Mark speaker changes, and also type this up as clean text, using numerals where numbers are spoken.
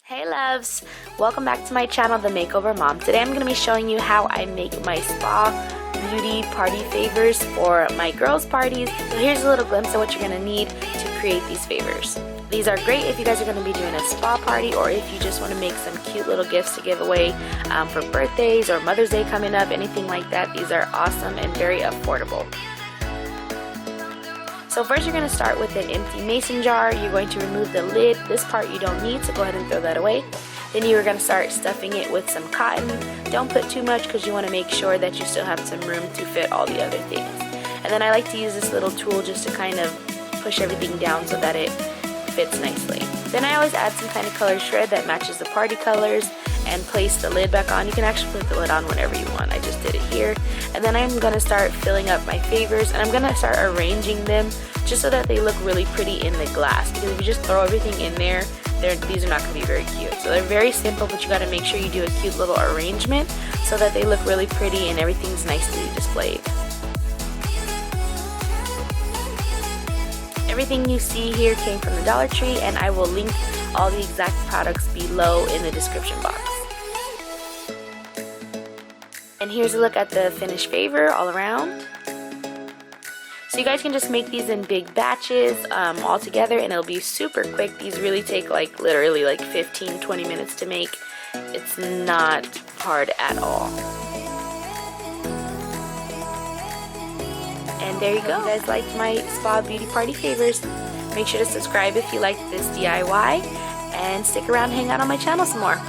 Speaker 1: Hey loves, welcome back to my channel, The Makeover Mom. Today I'm going to be showing you how I make my spa beauty party favors for my girls' parties. So here's a little glimpse of what you're going to need to create these favors. These are great if you guys are going to be doing a spa party or if you just want to make some cute little gifts to give away for birthdays or Mother's Day coming up, anything like that. These are awesome and very affordable. So first you're going to start with an empty mason jar. You're going to remove the lid. This part you don't need, so go ahead and throw that away. Then you're going to start stuffing it with some cotton. Don't put too much because you want to make sure that you still have some room to fit all the other things. And then I like to use this little tool just to kind of push everything down so that it fits nicely. Then I always add some kind of color shred that matches the party colors and place the lid back on. You can actually put the lid on whenever you want. I just did it here. And then I'm going to start filling up my favors and I'm going to start arranging them just so that they look really pretty in the glass, because if you just throw everything in there, these are not going to be very cute. So they're very simple, but you got to make sure you do a cute little arrangement so that they look really pretty and everything's nicely displayed. Everything you see here came from the Dollar Tree, and I will link all the exact products below in the description box. And here's a look at the finished favor all around. So you guys can just make these in big batches all together and it'll be super quick. These really take literally 15-20 minutes to make. It's not hard at all. And there you go. If you guys liked my spa beauty party favors, make sure to subscribe if you liked this DIY and stick around and hang out on my channel some more.